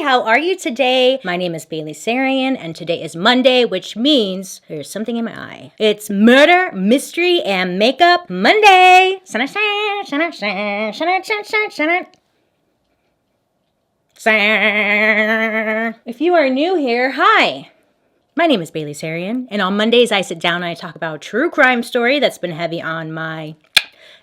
how are you today? My name is BaileySarian, and today is Monday, which means there's something in my eye. It's Murder, Mystery, and Makeup Monday. If you are new here, hi. My name is BaileySarian, and on Mondays I sit down and I talk about a true crime story that's been heavy on my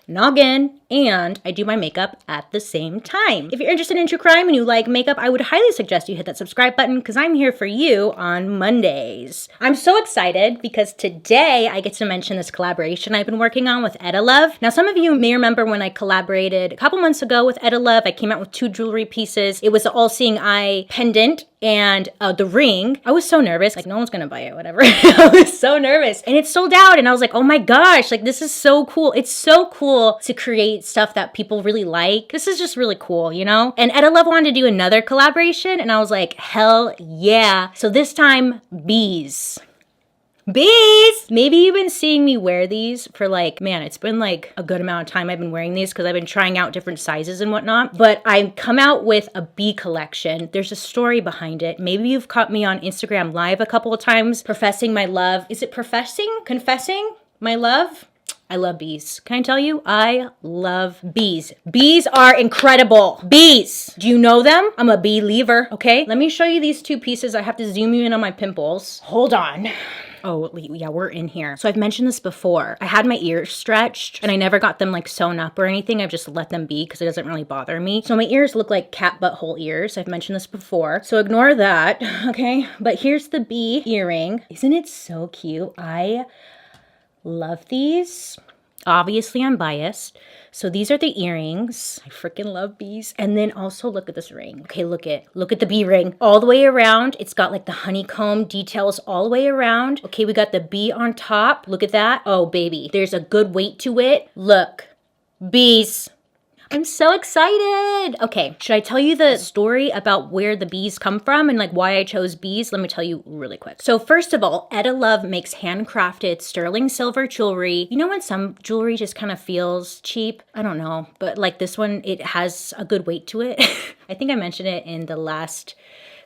noggin, and I do my makeup at the same time. If you're interested in true crime and you like makeup, I would highly suggest you hit that subscribe button because I'm here for you on Mondays. I'm so excited because today I get to mention this collaboration I've been working on with Etah Love. Now, some of you may remember when I collaborated a couple months ago with Etah Love. I came out with 2 jewelry pieces. It was the all-seeing eye pendant and the ring. I was so nervous, like no one's gonna buy it, whatever. I was so nervous, and it sold out, and I was like, oh my gosh, like this is so cool. It's so cool to create stuff that people really like. This is just really cool, you know? And Etah Love wanted to do another collaboration, and I was like, hell yeah. So this time, bees. Bees! Maybe you've been seeing me wear these for like, man, it's been like a good amount of time I've been wearing these because I've been trying out different sizes and whatnot. But I come out with a bee collection. There's a story behind it. Maybe you've caught me on Instagram Live a couple of times professing my love. Is it professing? Confessing my love? I love bees. Can I tell you? I love bees. Bees are incredible. Bees. Do you know them? I'm a believer, okay? Let me show you these 2 pieces. I have to zoom you in on my pimples. Hold on. Oh, yeah, we're in here. So I've mentioned this before. I had my ears stretched and I never got them like sewn up or anything. I've just let them be because it doesn't really bother me. So my ears look like cat butthole ears. I've mentioned this before. So ignore that, okay? But here's the bee earring. Isn't it so cute? I love these. Obviously, I'm biased. So these are the earrings. I freaking love bees. And then also look at this ring. Okay, look at the bee ring. All the way around. It's got like the honeycomb details all the way around. Okay, we got the bee on top. Look at that. Oh, baby. There's a good weight to it. Look. Bees. I'm so excited. Okay, should I tell you the story about where the bees come from and like why I chose bees? Let me tell you really quick. So first of all, Etah Love makes handcrafted sterling silver jewelry. You know when some jewelry just kind of feels cheap? I don't know, but like this one, it has a good weight to it. I think I mentioned it in the last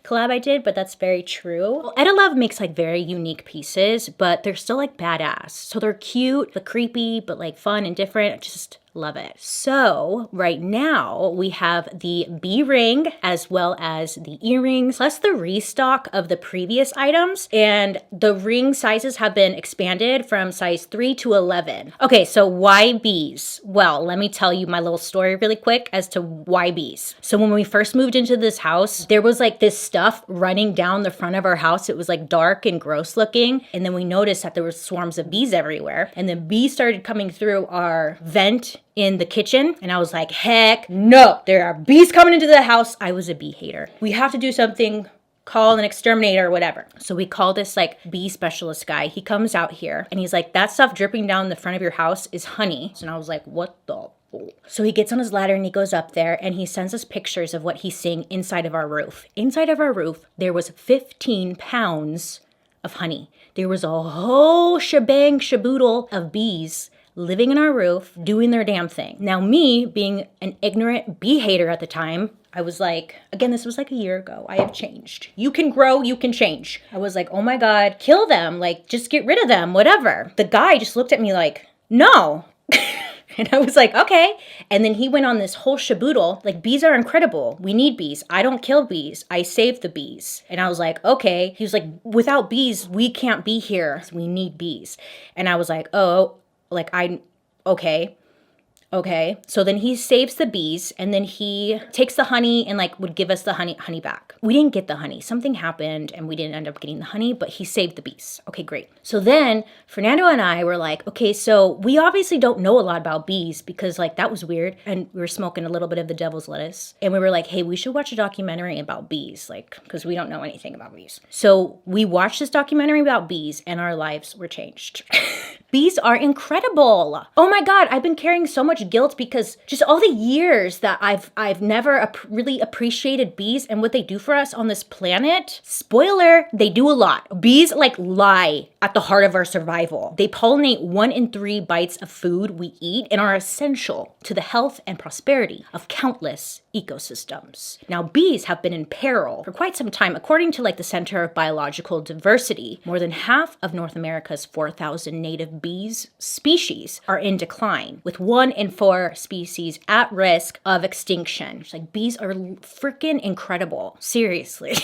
collab I did, but that's very true. Well, Etah Love makes like very unique pieces, but they're still like badass. So they're cute, but creepy, but like fun and different. Just love it. So right now we have the bee ring as well as the earrings, plus the restock of the previous items. And the ring sizes have been expanded from size 3 to 11. Okay, so why bees? Well, let me tell you my little story really quick as to why bees. So when we first moved into this house, there was like this stuff running down the front of our house. It was like dark and gross looking. And then we noticed that there were swarms of bees everywhere. And the bees started coming through our vent in the kitchen, and I was like, heck no, there are bees coming into the house. I was a bee hater. We have to do something, call an exterminator or whatever. So we call this like bee specialist guy. He comes out here and he's like, that stuff dripping down the front of your house is honey. And I was like, what the? So he gets on his ladder and he goes up there and he sends us pictures of what he's seeing inside of our roof. Inside of our roof, there was 15 pounds of honey. There was a whole shebang shaboodle of bees living in our roof, doing their damn thing. Now me, being an ignorant bee hater at the time, I was like, again, this was like a year ago. I have changed. You can grow, you can change. I was like, oh my God, kill them. Like, just get rid of them, whatever. The guy just looked at me like, no. And I was like, okay. And then he went on this whole shaboodle, like, bees are incredible. We need bees. I don't kill bees. I save the bees. And I was like, okay. He was like, without bees, we can't be here. We need bees. And I was like, oh, like okay. So then he saves the bees and then he takes the honey and like would give us the honey back. We didn't get the honey. Something happened and we didn't end up getting the honey, but he saved the bees. Okay, great. So then Fernando and I were like, okay, so we obviously don't know a lot about bees because like that was weird. And we were smoking a little bit of the devil's lettuce. And we were like, hey, we should watch a documentary about bees, like, because we don't know anything about bees. So we watched this documentary about bees and our lives were changed. Bees are incredible. Oh my God, I've been carrying so much guilt because just all the years that I've never really appreciated bees and what they do for us on this planet. Spoiler, they do a lot. Bees like lie. at the heart of our survival. They pollinate 1 in 3 bites of food we eat and are essential to the health and prosperity of countless ecosystems. Now, bees have been in peril for quite some time. According to the Center of Biological Diversity, more than half of North America's 4,000 native bees species are in decline, with 1 in 4 species at risk of extinction. Bees are freaking incredible. Seriously.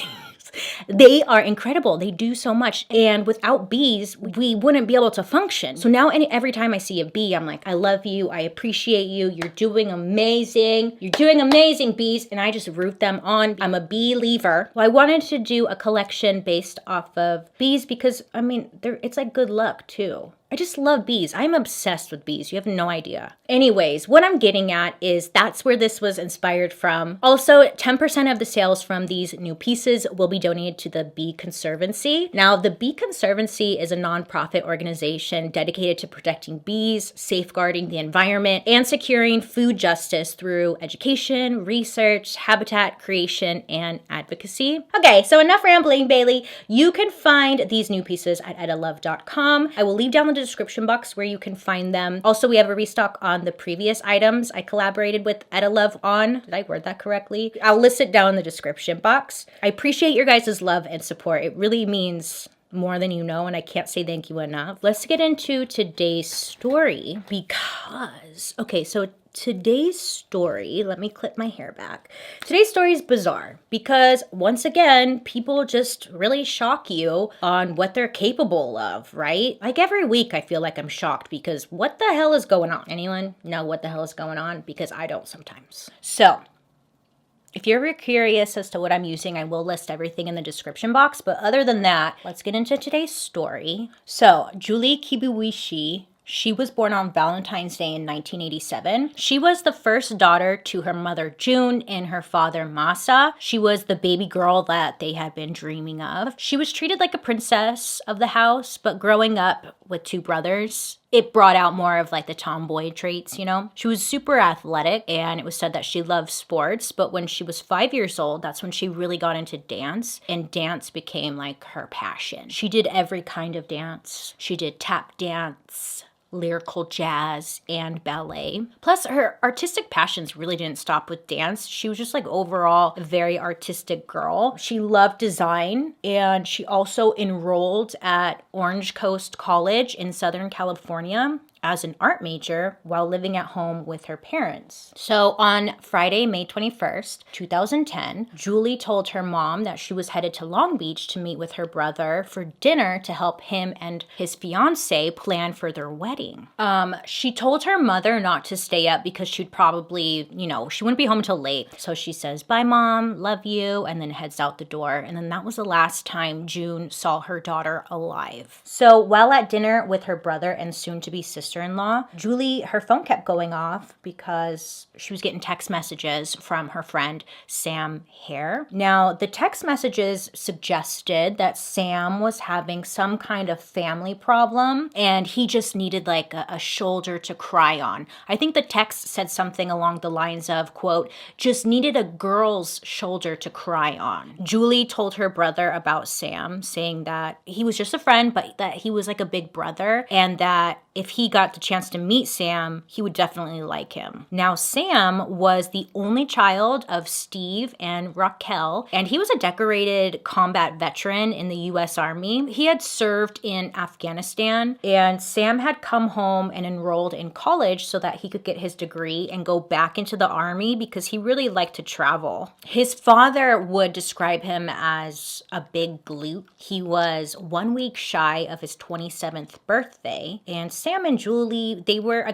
They are incredible. They do so much. And without bees, we wouldn't be able to function. So now every time I see a bee, I'm like, I love you. I appreciate you. You're doing amazing. You're doing amazing, bees. And I just root them on. I'm a bee-liever. Well, I wanted to do a collection based off of bees because, it's like good luck too. I just love bees. I'm obsessed with bees. You have no idea. Anyways, what I'm getting at is that's where this was inspired from. Also, 10% of the sales from these new pieces will be donated to the Bee Conservancy. Now, the Bee Conservancy is a nonprofit organization dedicated to protecting bees, safeguarding the environment, and securing food justice through education, research, habitat creation, and advocacy. Okay, so enough rambling, Bailey. You can find these new pieces at etahlove.com. I will leave down the description box where you can find them. Also, we have a restock on the previous items I collaborated with Etah Love on. Did I word that correctly? I'll list it down in the description box. I appreciate your guys' love and support. It really means more than you know, and I can't say thank you enough. Let's get into today's story because, today's story, let me clip my hair back. Today's story is bizarre because once again, people just really shock you on what they're capable of, right? Every week I feel like I'm shocked because what the hell is going on? Anyone know what the hell is going on? Because I don't sometimes. So, if you're curious as to what I'm using, I will list everything in the description box. But other than that, let's get into today's story. So, Julie Kibuishi, she was born on Valentine's Day in 1987. She was the first daughter to her mother, June, and her father, Masa. She was the baby girl that they had been dreaming of. She was treated like a princess of the house, but growing up with 2 brothers, it brought out more of the tomboy traits, you know? She was super athletic, and it was said that she loved sports, but when she was 5 years old, that's when she really got into dance, and dance became her passion. She did every kind of dance. She did tap dance, lyrical jazz, and ballet. Plus, her artistic passions really didn't stop with dance. She was just overall a very artistic girl. She loved design, and she also enrolled at Orange Coast College in Southern California as an art major while living at home with her parents. So on Friday, May 21st, 2010, Julie told her mom that she was headed to Long Beach to meet with her brother for dinner to help him and his fiance plan for their wedding. She told her mother not to stay up because she'd probably, she wouldn't be home till late. So she says, "Bye, Mom, love you," and then heads out the door. And then that was the last time June saw her daughter alive. So while at dinner with her brother and soon-to-be sister-in-law, Julie, her phone kept going off because she was getting text messages from her friend Sam Hare. Now, the text messages suggested that Sam was having some kind of family problem and he just needed a shoulder to cry on. I think the text said something along the lines of, quote, "just needed a girl's shoulder to cry on." Julie told her brother about Sam, saying that he was just a friend, but that he was a big brother, and that if he got the chance to meet Sam, he would definitely like him. Now, Sam was the only child of Steve and Raquel, and he was a decorated combat veteran in the U.S. Army. He had served in Afghanistan, and Sam had come home and enrolled in college so that he could get his degree and go back into the Army because he really liked to travel. His father would describe him as a big glute. He was 1 week shy of his 27th birthday, and Sam and Julie, they were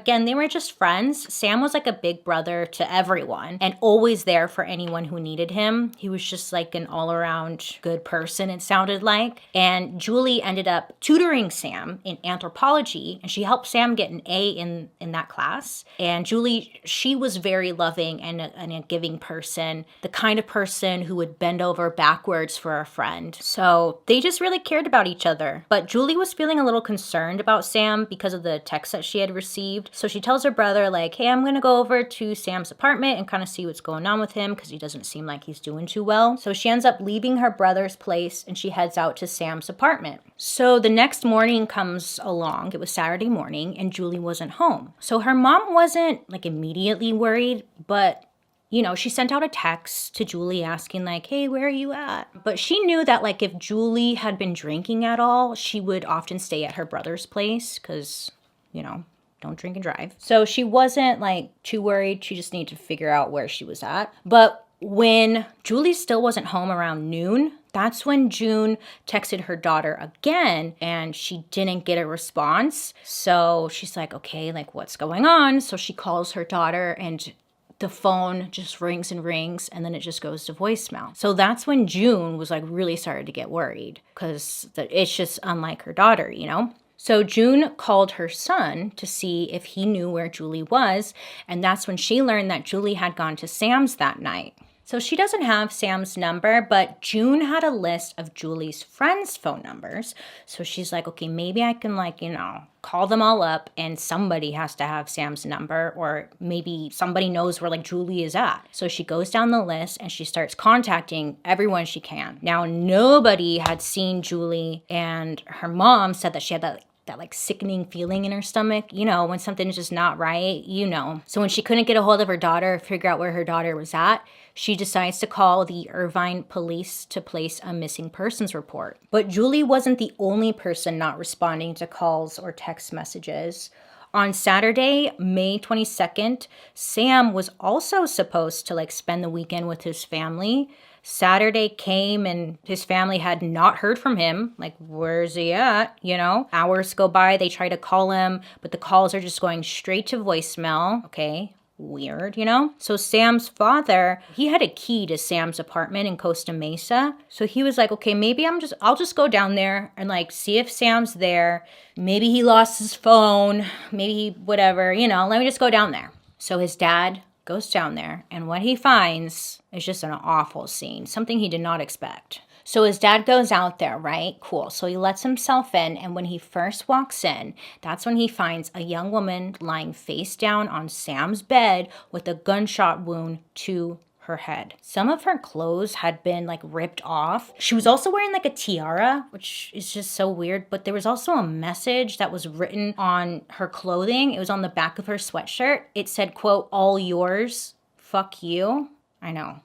just friends. Sam was a big brother to everyone and always there for anyone who needed him. He was just an all-around good person, it sounded like. And Julie ended up tutoring Sam in anthropology, and she helped Sam get an A in that class. And Julie, she was very loving and a giving person, the kind of person who would bend over backwards for a friend. So they just really cared about each other. But Julie was feeling a little concerned about Sam because of the text text that she had received. So she tells her brother, like, hey, I'm gonna go over to Sam's apartment and kind of see what's going on with him because he doesn't seem like he's doing too well. So she ends up leaving her brother's place and she heads out to Sam's apartment. So the next morning comes along. It was Saturday morning and Julie wasn't home. So her mom wasn't like immediately worried, but you know, she sent out a text to Julie asking like, hey, where are you at? But she knew that like if Julie had been drinking at all, she would often stay at her brother's place because, you know, don't drink and drive. So she wasn't like too worried. She just needed to figure out where she was at. But when Julie still wasn't home around noon, that's when June texted her daughter again and she didn't get a response. So she's like, okay, like what's going on? So she calls her daughter and the phone just rings and rings and then it just goes to voicemail. So that's when June was like really started to get worried because it's just unlike her daughter, you know? So June called her son to see if he knew where Julie was. And that's when she learned that Julie had gone to Sam's that night. So she doesn't have Sam's number, but June had a list of Julie's friends' phone numbers. So she's like, okay, maybe I can like, you know, call them all up and somebody has to have Sam's number or maybe somebody knows where like Julie is at. So she goes down the list and she starts contacting everyone she can. Now, nobody had seen Julie and her mom said that she had that like sickening feeling in her stomach, you know, when something's just not right, you know. So when she couldn't get a hold of her daughter, figure out where her daughter was at, she decides to call the Irvine police to place a missing persons report. But Julie wasn't the only person not responding to calls or text messages. On Saturday, May 22nd, Sam was also supposed to like spend the weekend with his family. Saturday came and his family had not heard from him. Like, where's he at? You know, hours go by. They try to call him, but the calls are just going straight to voicemail. Okay. Weird, you know? So Sam's father, he had a key to Sam's apartment in Costa Mesa. So he was like, okay, maybe I'll just go down there and like see if Sam's there. Maybe he lost his phone, maybe whatever, you know, let me just go down there. So his dad goes down there and what he finds is just an awful scene, something he did not expect. So his dad goes out there, right? Cool. So he lets himself in. And when he first walks in, that's when he finds a young woman lying face down on Sam's bed with a gunshot wound to her head. Some of her clothes had been like ripped off. She was also wearing like a tiara, which is just so weird. But there was also a message that was written on her clothing. It was on the back of her sweatshirt. It said, quote, all yours, fuck you. I know.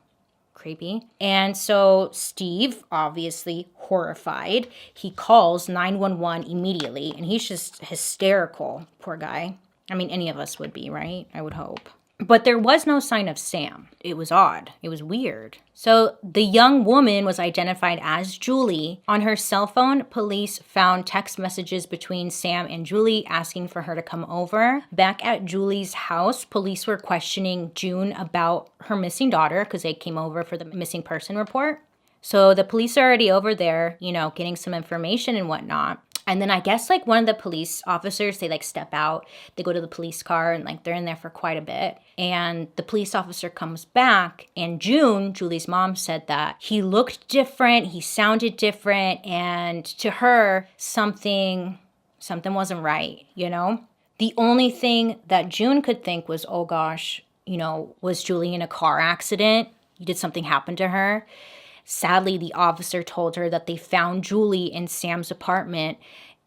Creepy. And so Steve, obviously horrified, he calls 911 immediately and he's just hysterical. Poor guy. I mean, any of us would be, right? I would hope. But there was no sign of Sam. It was odd. It was weird. So the young woman was identified as Julie. On her cell phone, police found text messages between Sam and Julie asking for her to come over. Back at Julie's house, police were questioning June about her missing daughter because they came over for the missing person report. So the police are already over there, you know, getting some information and whatnot. And then I guess like one of the police officers, they like step out, they go to the police car and like they're in there for quite a bit. And the police officer comes back and June, Julie's mom, said that he looked different, he sounded different. And to her, something wasn't right, you know? The only thing that June could think was, oh gosh, you know, was Julie in a car accident? Did something happen to her? Sadly, the officer told her that they found Julie in Sam's apartment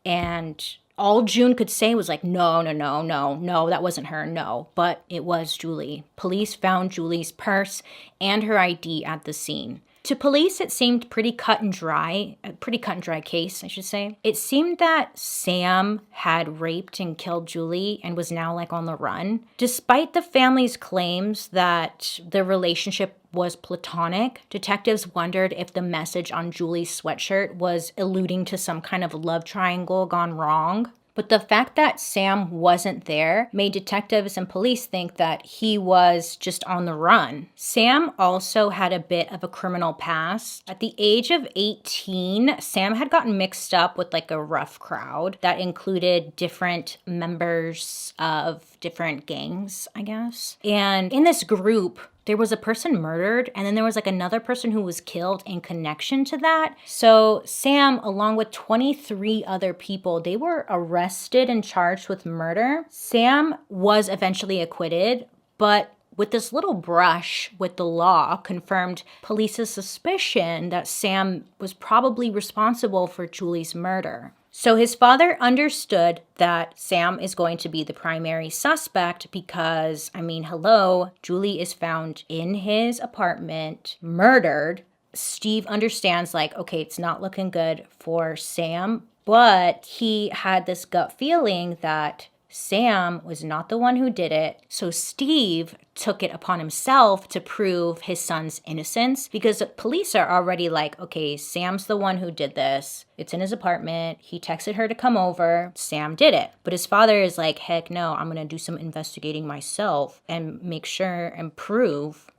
and all June could say was like, no, that wasn't her, no. But it was Julie. Police found Julie's purse and her ID at the scene. To police, it seemed pretty cut and dry, a pretty cut and dry case, I should say. It seemed that Sam had raped and killed Julie and was now like on the run. Despite the family's claims that their relationship was platonic, detectives wondered if the message on Julie's sweatshirt was alluding to some kind of love triangle gone wrong. But the fact that Sam wasn't there made detectives and police think that he was just on the run. Sam also had a bit of a criminal past. At the age of 18, Sam had gotten mixed up with like a rough crowd that included different members of different gangs, I guess. And in this group, there was a person murdered, and then there was like another person who was killed in connection to that. So Sam, along with 23 other people, they were arrested and charged with murder. Sam was eventually acquitted, but with this little brush with the law confirmed police's suspicion that Sam was probably responsible for Julie's murder. So his father understood that Sam is going to be the primary suspect because, I mean, hello, Julie is found in his apartment, murdered. Steve understands, like, okay, it's not looking good for Sam, but he had this gut feeling that Sam was not the one who did it. So Steve took it upon himself to prove his son's innocence because the police are already like, okay, Sam's the one who did this. It's in his apartment. He texted her to come over. Sam did it. But his father is like, heck no, I'm going to do some investigating myself and make sure and prove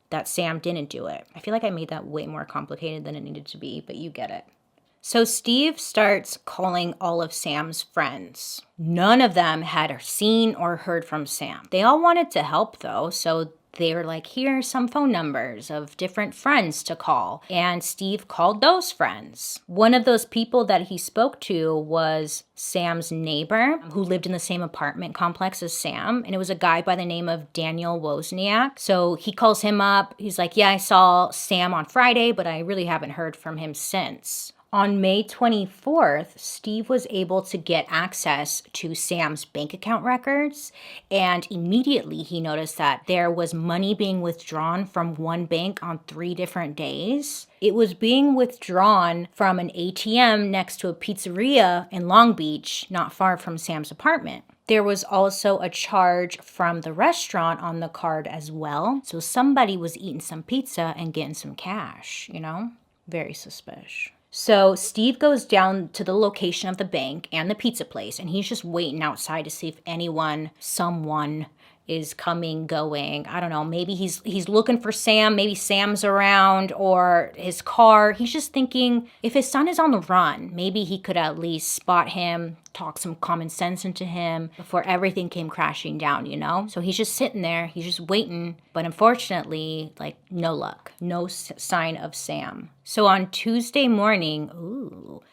that Sam didn't do it. I feel like I made that way more complicated than it needed to be, but you get it. So Steve starts calling all of Sam's friends. None of them had seen or heard from Sam. They all wanted to help though, so they were like, here are some phone numbers of different friends to call. And Steve called those friends. One of those people that he spoke to was Sam's neighbor who lived in the same apartment complex as Sam. And it was a guy by the name of Daniel Wozniak. So he calls him up. He's like, yeah, I saw Sam on Friday, but I really haven't heard from him since. On May 24th, Steve was able to get access to Sam's bank account records, and immediately he noticed that there was money being withdrawn from one bank on 3 different days. It was being withdrawn from an ATM next to a pizzeria in Long Beach, not far from Sam's apartment. There was also a charge from the restaurant on the card as well, so somebody was eating some pizza and getting some cash, you know? Very suspicious. So Steve goes down to the location of the bank and the pizza place, and he's just waiting outside to see if someone is coming, going. I don't know, maybe he's looking for Sam, maybe Sam's around, or his car. He's just thinking if his son is on the run, maybe he could at least spot him, talk some common sense into him before everything came crashing down, you know? So he's just sitting there, he's just waiting, but unfortunately, like, no luck, no sign of Sam. So on Tuesday morning,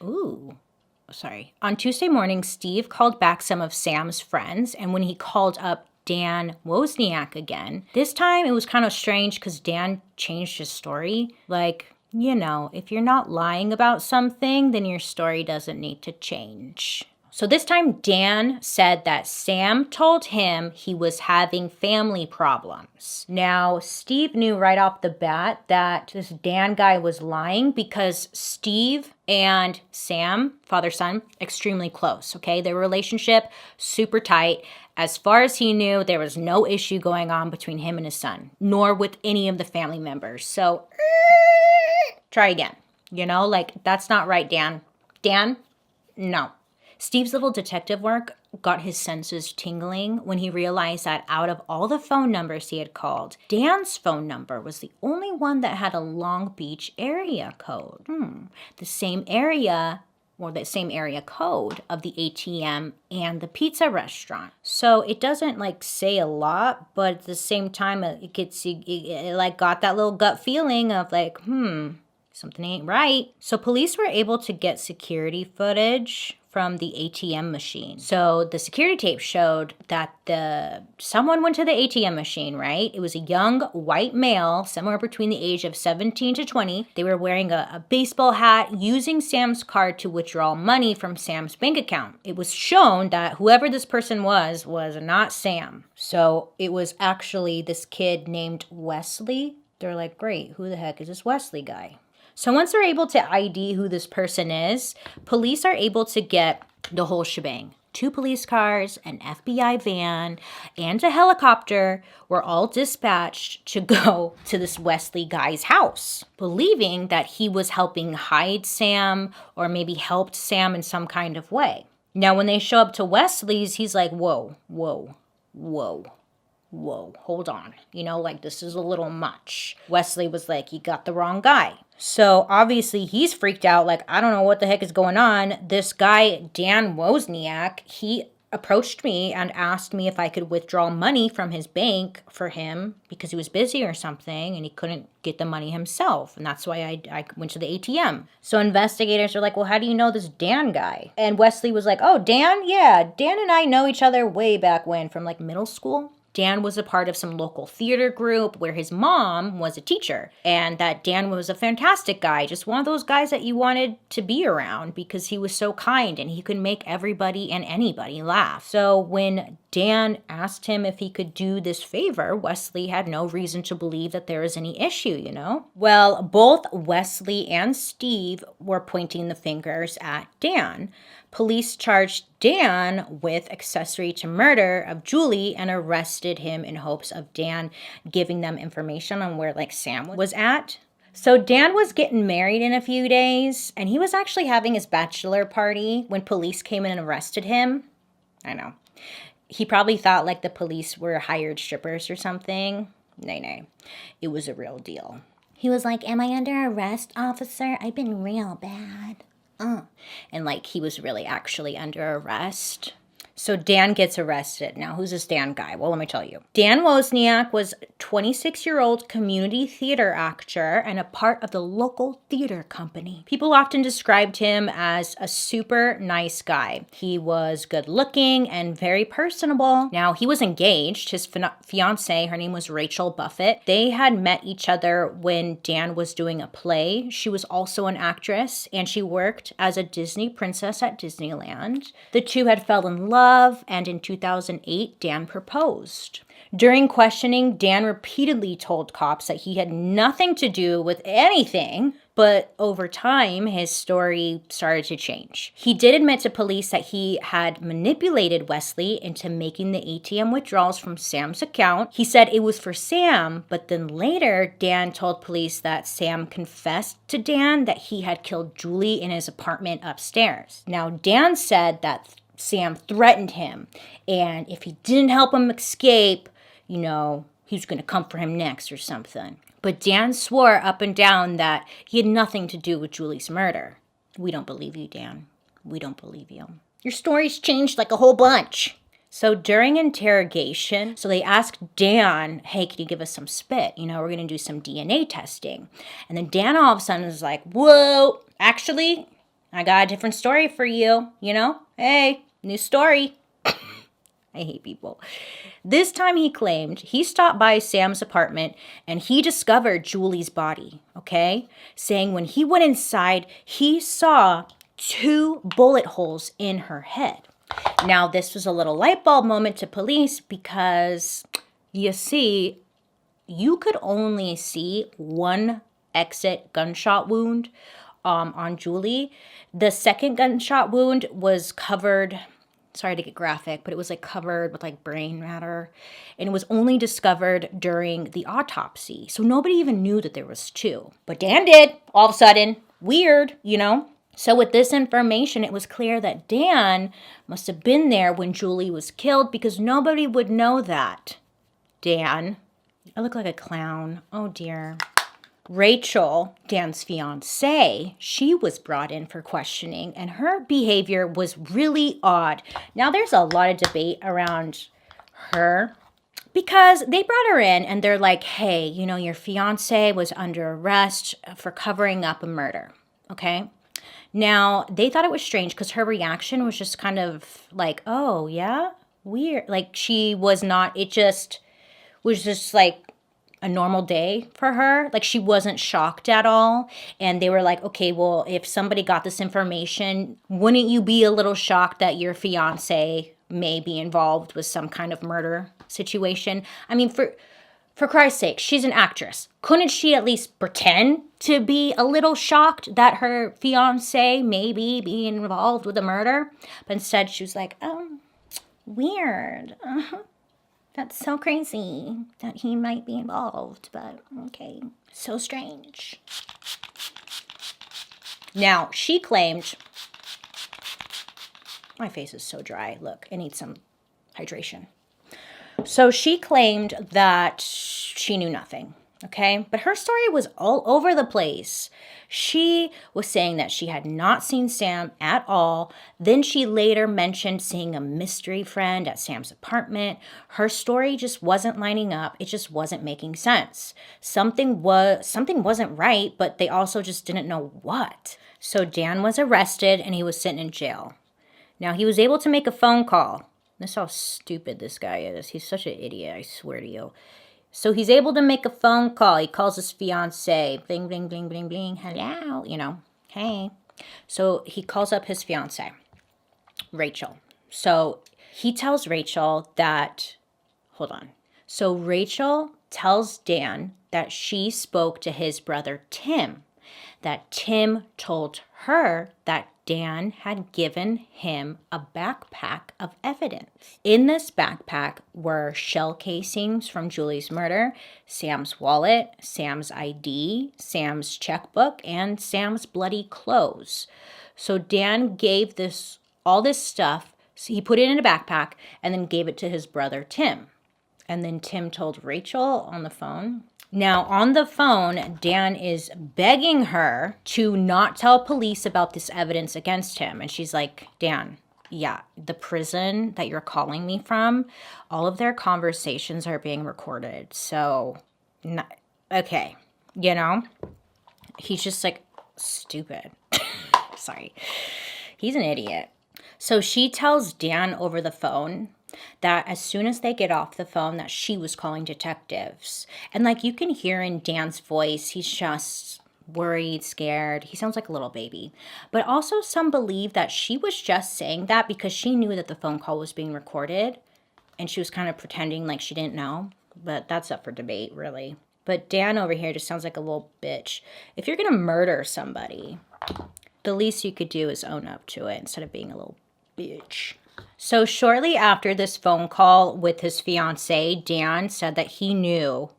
on Tuesday morning, Steve called back some of Sam's friends, and when he called up Dan Wozniak again, this time it was kind of strange because Dan changed his story. Like, you know, if you're not lying about something, then your story doesn't need to change. So this time Dan said that Sam told him he was having family problems. Now, Steve knew right off the bat that this Dan guy was lying because Steve and Sam, father-son, extremely close, okay? Their relationship, super tight. As far as he knew, there was no issue going on between him and his son, nor with any of the family members. So, try again. You know, like, that's not right, Dan. Dan? No. Steve's little detective work got his senses tingling when he realized that out of all the phone numbers he had called, Dan's phone number was the only one that had a Long Beach area code. The same area, or the same area code of the ATM and the pizza restaurant. So it doesn't like say a lot, but at the same time, it like got that little gut feeling of like, something ain't right. So police were able to get security footage from the ATM machine. So the security tape showed that someone went to the ATM machine, right? It was a young white male, somewhere between the age of 17 to 20. They were wearing a baseball hat, using Sam's card to withdraw money from Sam's bank account. It was shown that whoever this person was not Sam. So it was actually this kid named Wesley. They're like, great, who the heck is this Wesley guy? So once they're able to ID who this person is, police are able to get the whole shebang. 2 police cars, an FBI van, and a helicopter were all dispatched to go to this Wesley guy's house, believing that he was helping hide Sam or maybe helped Sam in some kind of way. Now, when they show up to Wesley's, he's like, whoa, hold on. You know, like, this is a little much. Wesley was like, you got the wrong guy. So obviously he's freaked out, like, I don't know what the heck is going on. This guy, Dan Wozniak, he approached me and asked me if I could withdraw money from his bank for him because he was busy or something and he couldn't get the money himself. And that's why I went to the ATM. So investigators are like, well, how do you know this Dan guy? And Wesley was like, oh, Dan? Yeah, Dan and I know each other way back when, from like middle school. Dan was a part of some local theater group where his mom was a teacher, and that Dan was a fantastic guy, just one of those guys that you wanted to be around because he was so kind and he could make everybody and anybody laugh. So when Dan asked him if he could do this favor, Wesley had no reason to believe that there was any issue, you know? Well, both Wesley and Steve were pointing the fingers at Dan. Police charged Dan with accessory to murder of Julie and arrested him in hopes of Dan giving them information on where like Sam was at. So Dan was getting married in a few days, and he was actually having his bachelor party when police came in and arrested him. I know. He probably thought like the police were hired strippers or something. Nay. It was a real deal. He was like, am I under arrest, officer? I've been real bad. And like he was really actually under arrest. So Dan gets arrested. Now, who's this Dan guy? Well, let me tell you. Dan Wozniak was a 26-year-old community theater actor and a part of the local theater company. People often described him as a super nice guy. He was good looking and very personable. Now, he was engaged. His fiance, her name was Rachel Buffett. They had met each other when Dan was doing a play. She was also an actress, and she worked as a Disney princess at Disneyland. The two had fell in love. And in 2008, Dan proposed. During questioning, Dan repeatedly told cops that he had nothing to do with anything, but over time, his story started to change. He did admit to police that he had manipulated Wesley into making the ATM withdrawals from Sam's account. He said it was for Sam, but then later, Dan told police that Sam confessed to Dan that he had killed Julie in his apartment upstairs. Now, Dan said that Sam threatened him, and if he didn't help him escape, you know, he was going to come for him next or something. But Dan swore up and down that he had nothing to do with Julie's murder. We don't believe you, Dan. We don't believe you. Your story's changed like a whole bunch. So during interrogation, they asked Dan, hey, can you give us some spit? You know, we're going to do some DNA testing. And then Dan all of a sudden is like, whoa, actually, I got a different story for you, you know? Hey, new story. I hate people. This time he claimed he stopped by Sam's apartment and he discovered Julie's body, okay? Saying when he went inside, he saw 2 bullet holes in her head. Now, this was a little light bulb moment to police because, you see, you could only see 1 exit gunshot wound on Julie. The second gunshot wound was covered, sorry to get graphic, but it was like covered with like brain matter, and it was only discovered during the autopsy. So nobody even knew that there was 2, but Dan did all of a sudden. Weird, you know? So with this information, it was clear that Dan must have been there when Julie was killed because nobody would know that. Dan, I look like a clown. Oh dear. Rachel, Dan's fiance, she was brought in for questioning, and her behavior was really odd. Now, there's a lot of debate around her because they brought her in and they're like, hey, you know, your fiance was under arrest for covering up a murder, okay? Now, they thought it was strange because her reaction was just kind of like, oh, yeah? Weird. Like, she was not, it just was just like a normal day for her. Like, she wasn't shocked at all. And they were like, okay, well, if somebody got this information, wouldn't you be a little shocked that your fiance may be involved with some kind of murder situation? I mean, for Christ's sake, she's an actress. Couldn't she at least pretend to be a little shocked that her fiance may be being involved with a murder? But instead, she was like, oh, weird. That's so crazy that he might be involved, but okay. So strange. Now, she claimed, my face is so dry. Look, I need some hydration. So she claimed that she knew nothing. Okay, but her story was all over the place. She was saying that she had not seen Sam at all. Then she later mentioned seeing a mystery friend at Sam's apartment. Her story just wasn't lining up. It just wasn't making sense. Something wasn't right, but they also just didn't know what. So Dan was arrested and he was sitting in jail. Now he was able to make a phone call. This is how stupid this guy is. He's such an idiot, I swear to you. So he's able to make a phone call. He calls his fiance. Bling, bling, bling, bling, bling. Hello. Hey. So he calls up his fiance, Rachel. So he tells Rachel that, hold on. So Rachel tells Dan that she spoke to his brother, Tim, that Tim told her that Dan had given him a backpack of evidence. In this backpack were shell casings from Julie's murder, Sam's wallet, Sam's ID, Sam's checkbook, and Sam's bloody clothes. So Dan gave all this stuff, so he put it in a backpack and then gave it to his brother, Tim. And then Tim told Rachel on the phone. Now, on the phone, Dan is begging her to not tell police about this evidence against him. And she's like, Dan, yeah, the prison that you're calling me from, all of their conversations are being recorded. So, okay, he's just like stupid. Sorry. He's an idiot. So she tells Dan over the phone that as soon as they get off the phone that she was calling detectives. And like you can hear in Dan's voice, he's just worried, scared. He sounds like a little baby. But also some believe that she was just saying that because she knew that the phone call was being recorded and she was kind of pretending like she didn't know. But that's up for debate, really. But Dan over here just sounds like a little bitch. If you're going to murder somebody, the least you could do is own up to it instead of being a little bitch. So shortly after this phone call with his fiance, Dan said that he knew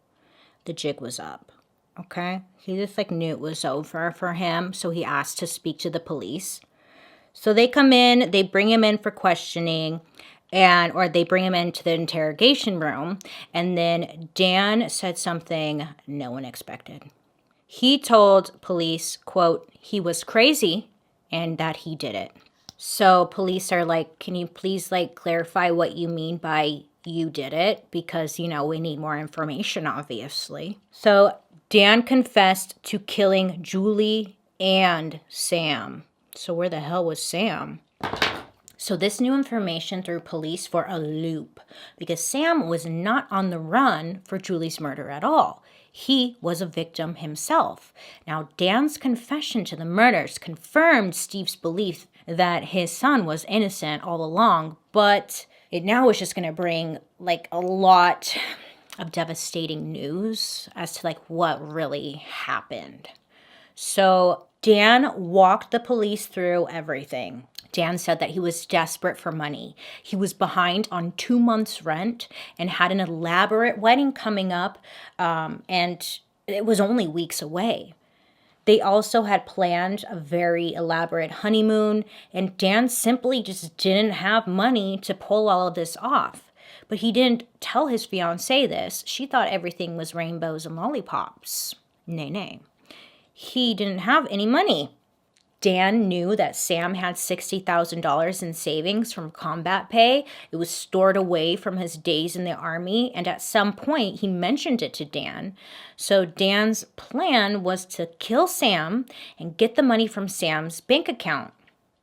the jig was up. Okay? He just knew it was over for him. So he asked to speak to the police. So they come in, they bring him in for questioning, or they bring him into the interrogation room. And then Dan said something no one expected. He told police, quote, he was crazy and that he did it. So police are like, can you please clarify what you mean by you did it? Because, we need more information, obviously. So Dan confessed to killing Julie and Sam. So where the hell was Sam? So this new information threw police for a loop because Sam was not on the run for Julie's murder at all. He was a victim himself. Now, Dan's confession to the murders confirmed Steve's belief that his son was innocent all along, but it now was just going to bring a lot of devastating news as to what really happened. So Dan walked the police through everything. Dan said that he was desperate for money. He was behind on 2 months' rent and had an elaborate wedding coming up, and it was only weeks away. They also had planned a very elaborate honeymoon, and Dan simply just didn't have money to pull all of this off. But he didn't tell his fiancée this. She thought everything was rainbows and lollipops. Nay. He didn't have any money. Dan knew that Sam had $60,000 in savings from combat pay. It was stored away from his days in the army, and at some point he mentioned it to Dan. So Dan's plan was to kill Sam and get the money from Sam's bank account.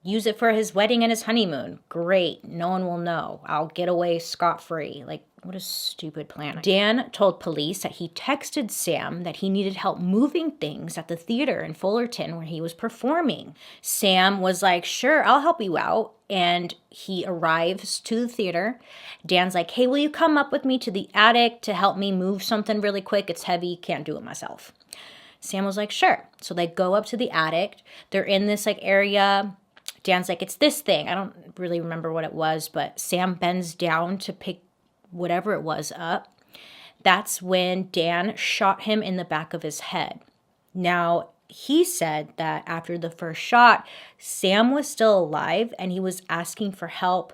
Use it for his wedding and his honeymoon. Great, no one will know. I'll get away scot-free. What a stupid plan. Dan told police that he texted Sam that he needed help moving things at the theater in Fullerton where he was performing. Sam was like, sure, I'll help you out. And he arrives to the theater. Dan's like, hey, will you come up with me to the attic to help me move something really quick? It's heavy, can't do it myself. Sam was like, sure. So they go up to the attic. They're in this area. Dan's like, it's this thing. I don't really remember what it was, but Sam bends down to pick whatever it was up. That's when Dan shot him in the back of his head. Now, he said that after the first shot, Sam was still alive and he was asking for help.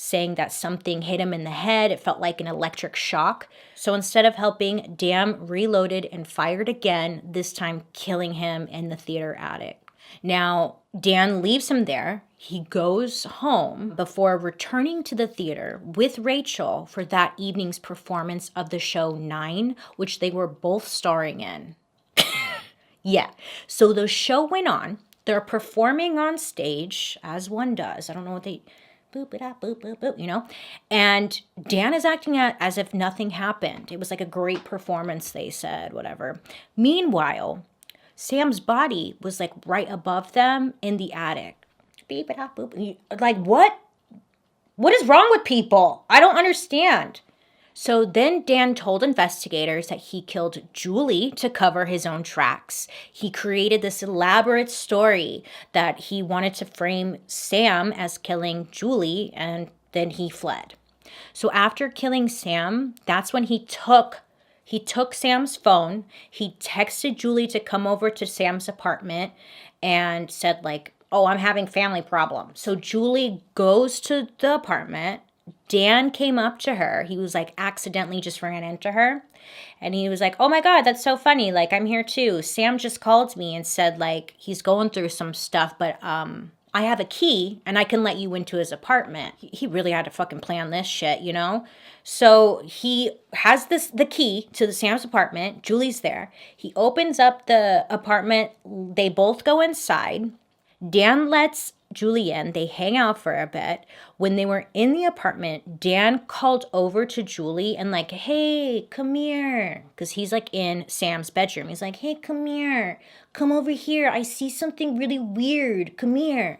saying that something hit him in the head. It felt like an electric shock. So instead of helping, Dan reloaded and fired again, this time killing him in the theater attic. Now, Dan leaves him there. He goes home before returning to the theater with Rachel for that evening's performance of the show 9, which they were both starring in. Yeah, so the show went on. They're performing on stage, as one does. I don't know what they... boop it up, boop, boop, boop, you know? And Dan is acting as if nothing happened. It was like a great performance, they said, whatever. Meanwhile, Sam's body was like right above them in the attic. Beep it up, boop. Like, what? What is wrong with people? I don't understand. So then Dan told investigators that he killed Julie to cover his own tracks. He created this elaborate story that he wanted to frame Sam as killing Julie, and then he fled. So after killing Sam, that's when he took Sam's phone. He texted Julie to come over to Sam's apartment and said like, oh, I'm having family problems. So Julie goes to the apartment. Dan came up to her. He was like accidentally just ran into her. And he was like, oh my God, that's so funny. Like, I'm here too. Sam just called me and said like he's going through some stuff, but I have a key and I can let you into his apartment. He really had to fucking plan this shit, you know? So he has the key to the Sam's apartment. Julie's there. He opens up the apartment. They both go inside. Dan lets Julie in. They hang out for a bit. When they were in the apartment, Dan called over to Julie and like, hey, come here. Because he's like in Sam's bedroom. He's like, hey, come here. Come over here. I see something really weird. Come here.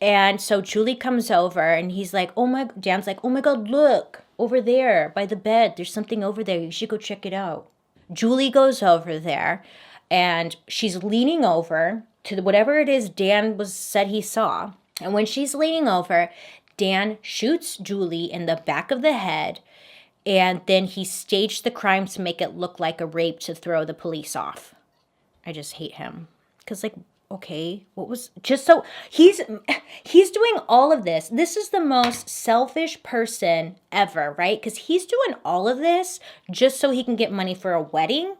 And so Julie comes over and he's like, Dan's like, oh my God, look over there by the bed. There's something over there. You should go check it out. Julie goes over there and she's leaning over to whatever it is Dan said he saw. And when she's leaning over, Dan shoots Julie in the back of the head, and then he staged the crime to make it look like a rape to throw the police off. I just hate him. Because like, okay, what was... Just so... He's doing all of this. This is the most selfish person ever, right? Because he's doing all of this just so he can get money for a wedding.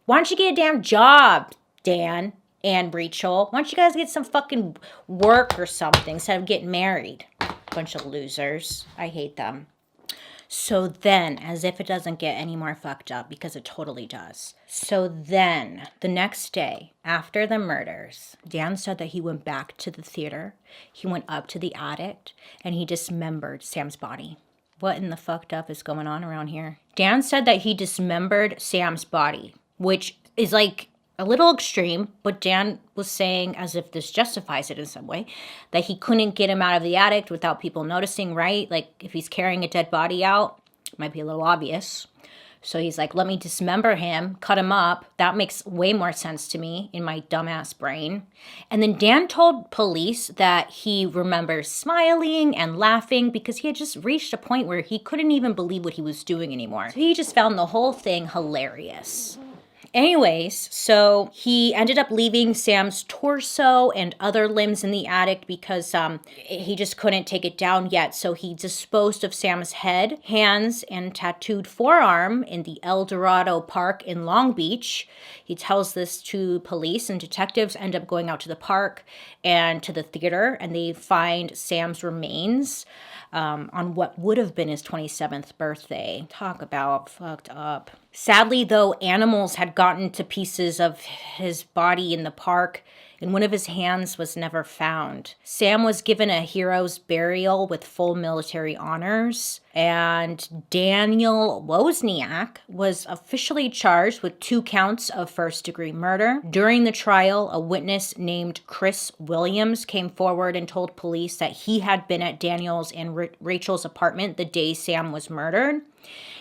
Why don't you get a damn job, Dan and Rachel? Why don't you guys get some fucking work or something instead of getting married? Bunch of losers. I hate them. So then, as if it doesn't get any more fucked up, because it totally does. So then, the next day, after the murders, Dan said that he went back to the theater. He went up to the attic, and he dismembered Sam's body. What in the fucked up is going on around here? Dan said that he dismembered Sam's body, which is like a little extreme, but Dan was saying, as if this justifies it in some way, that he couldn't get him out of the attic without people noticing, right? Like, if he's carrying a dead body out, it might be a little obvious. So he's like, let me dismember him, cut him up. That makes way more sense to me in my dumbass brain. And then Dan told police that he remembers smiling and laughing because he had just reached a point where he couldn't even believe what he was doing anymore. So he just found the whole thing hilarious. Anyways, so he ended up leaving Sam's torso and other limbs in the attic because he just couldn't take it down yet. So he disposed of Sam's head, hands, and tattooed forearm in the El Dorado Park in Long Beach. He tells this to police, and detectives end up going out to the park and to the theater, and they find Sam's remains on what would have been his 27th birthday. Talk about fucked up. Sadly, though, animals had gotten to pieces of his body in the park, and one of his hands was never found. Sam was given a hero's burial with full military honors, and Daniel Wozniak was officially charged with 2 counts of first-degree murder. During the trial, a witness named Chris Williams came forward and told police that he had been at Daniel's and Rachel's apartment the day Sam was murdered.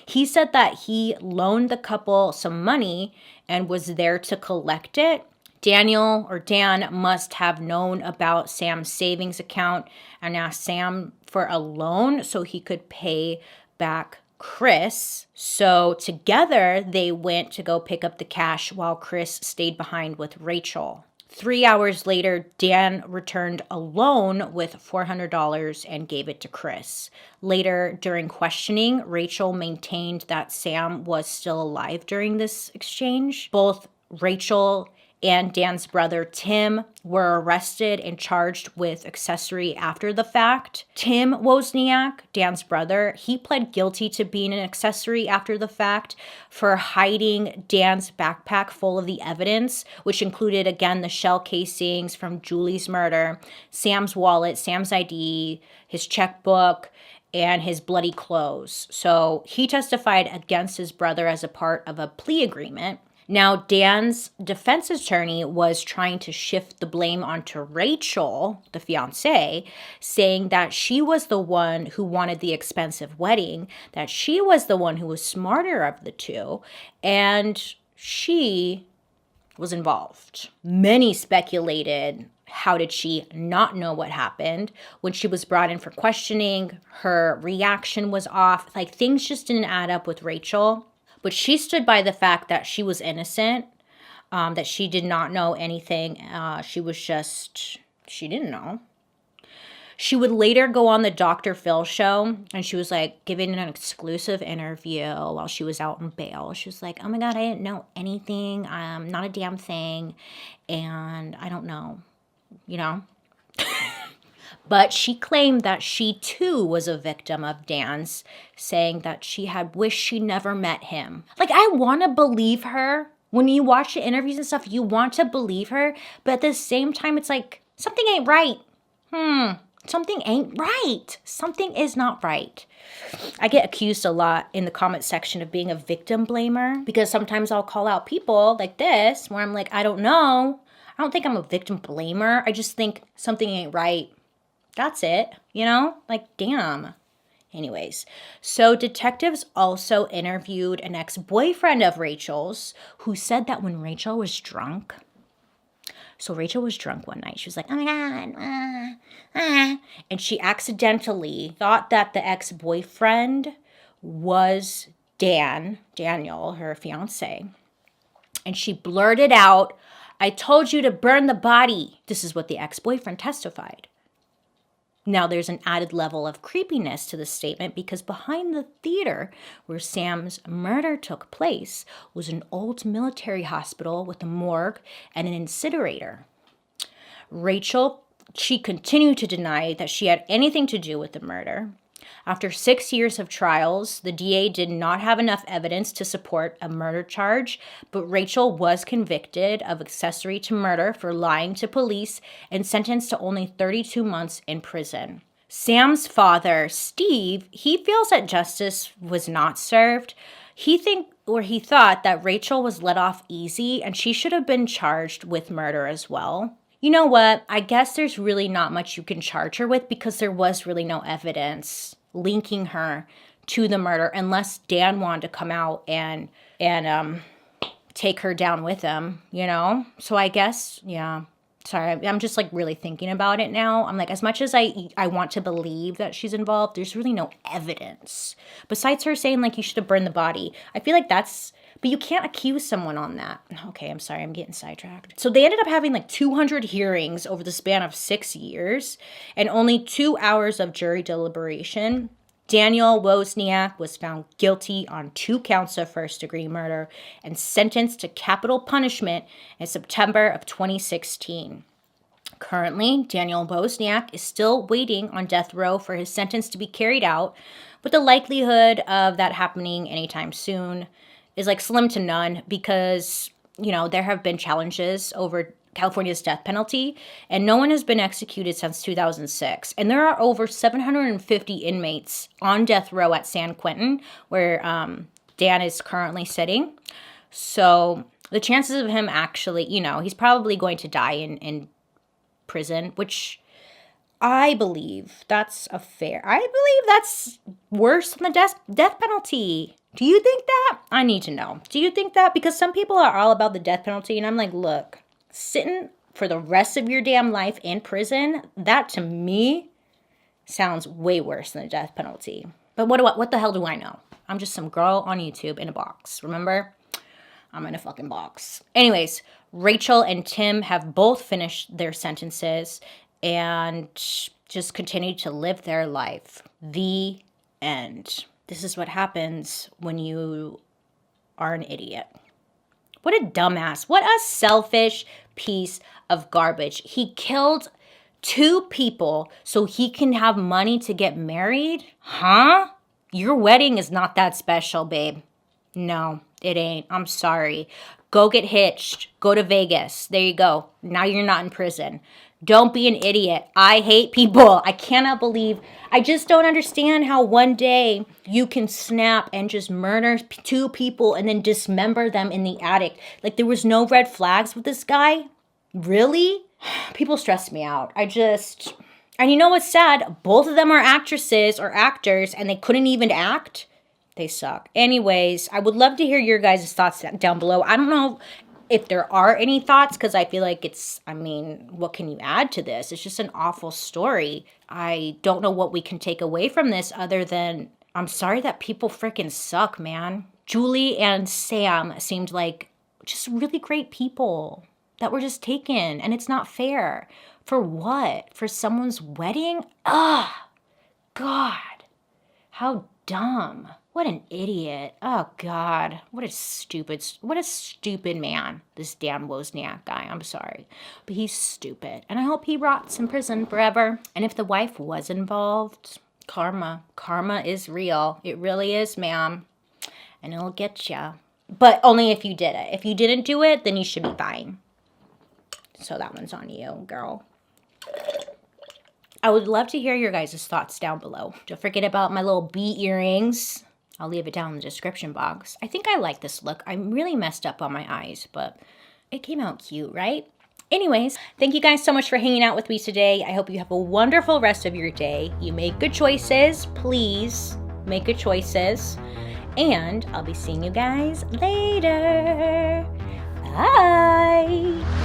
He said that he loaned the couple some money and was there to collect it. Dan must have known about Sam's savings account and asked Sam for a loan so he could pay back Chris. So together they went to go pick up the cash while Chris stayed behind with Rachel. 3 hours later, Dan returned alone with $400 and gave it to Chris. Later, during questioning, Rachel maintained that Sam was still alive during this exchange. Both Rachel and Dan's brother Tim were arrested and charged with accessory after the fact. Tim Wozniak, Dan's brother, he pled guilty to being an accessory after the fact for hiding Dan's backpack full of the evidence, which included, again, the shell casings from Julie's murder, Sam's wallet, Sam's ID, his checkbook, and his bloody clothes. So he testified against his brother as a part of a plea agreement. Now, Dan's defense attorney was trying to shift the blame onto Rachel, the fiancée, saying that she was the one who wanted the expensive wedding, that she was the one who was smarter of the two, and she was involved. Many speculated, how did she not know what happened? When she was brought in for questioning, her reaction was off. Like, things just didn't add up with Rachel. But she stood by the fact that she was innocent, that she did not know anything. She didn't know. She would later go on the Dr. Phil show, and she was like giving an exclusive interview while she was out on bail. She was like, oh my God, I didn't know anything. Not a damn thing. And I don't know, you know? But she claimed that she too was a victim of Dan's, saying that she had wished she never met him. Like, I want to believe her. When you watch the interviews and stuff, you want to believe her. But at the same time, it's like, something ain't right. Something ain't right. Something is not right. I get accused a lot in the comment section of being a victim blamer, because sometimes I'll call out people like this where I'm like, I don't know. I don't think I'm a victim blamer. I just think something ain't right. That's it, you know? Like, damn. Anyways, so detectives also interviewed an ex-boyfriend of Rachel's who said that when Rachel was drunk, so Rachel was drunk one night. She was like, oh my God, and she accidentally thought that the ex-boyfriend was Daniel, her fiance. And she blurted out, I told you to burn the body. This is what the ex-boyfriend testified. Now, there's an added level of creepiness to this statement because behind the theater where Sam's murder took place was an old military hospital with a morgue and an incinerator. Rachel, she continued to deny that she had anything to do with the murder. After 6 years of trials, the DA did not have enough evidence to support a murder charge, but Rachel was convicted of accessory to murder for lying to police and sentenced to only 32 months in prison. Sam's father, Steve, he feels that justice was not served. He thought that Rachel was let off easy and she should have been charged with murder as well. You know what? I guess there's really not much you can charge her with because there was really no evidence linking her to the murder unless Dan wanted to come out and take her down with him, you know? So I guess, yeah. Sorry, I'm just like really thinking about it now. I'm like, as much as I want to believe that she's involved, there's really no evidence. Besides her saying like you should have burned the body. I feel like that's, but you can't accuse someone on that. Okay, I'm sorry, I'm getting sidetracked. So they ended up having like 200 hearings over the span of 6 years and only 2 hours of jury deliberation. Daniel Wozniak was found guilty on 2 counts of first-degree murder and sentenced to capital punishment in September of 2016. Currently, Daniel Wozniak is still waiting on death row for his sentence to be carried out, but the likelihood of that happening anytime soon is like slim to none because, you know, there have been challenges over California's death penalty, and no one has been executed since 2006. And there are over 750 inmates on death row at San Quentin, where Dan is currently sitting. So the chances of him actually, you know, he's probably going to die in prison, which I believe that's worse than the death penalty. Do you think that? I need to know. Do you think that? Because some people are all about the death penalty, and I'm like, look, sitting for the rest of your damn life in prison, that to me sounds way worse than the death penalty. But what the hell do I know? I'm just some girl on YouTube in a box, remember? I'm in a fucking box. Anyways, Rachel and Tim have both finished their sentences and just continued to live their life. The end. This is what happens when you are an idiot. What a dumbass. What a selfish piece of garbage. He killed 2 people so he can have money to get married? Huh? Your wedding is not that special, babe. No, it ain't. I'm sorry. Go get hitched. Go to Vegas. There you go. Now you're not in prison. Don't be an idiot. I hate people. I cannot believe. I just don't understand how one day you can snap and just murder 2 people and then dismember them in the attic. Like there was no red flags with this guy? Really? People stress me out. And you know what's sad? Both of them are actresses or actors and they couldn't even act. They suck. Anyways, I would love to hear your guys' thoughts down below. I don't know if there are any thoughts because I feel like what can you add to this? It's just an awful story. I don't know what we can take away from this other than I'm sorry that people freaking suck, man. Julie and Sam seemed like just really great people that were just taken, and it's not fair. For what? For someone's wedding? Ugh. God. How dumb. What an idiot. Oh, God. What a stupid man, this Dan Wozniak guy. I'm sorry. But he's stupid. And I hope he rots in prison forever. And if the wife was involved, karma. Karma is real. It really is, ma'am. And it'll get ya. But only if you did it. If you didn't do it, then you should be fine. So that one's on you, girl. I would love to hear your guys' thoughts down below. Don't forget about my little bee earrings. I'll leave it down in the description box. I think I like this look. I'm really messed up on my eyes, but it came out cute, right? Anyways, thank you guys so much for hanging out with me today. I hope you have a wonderful rest of your day. You make good choices. Please make good choices. And I'll be seeing you guys later. Bye.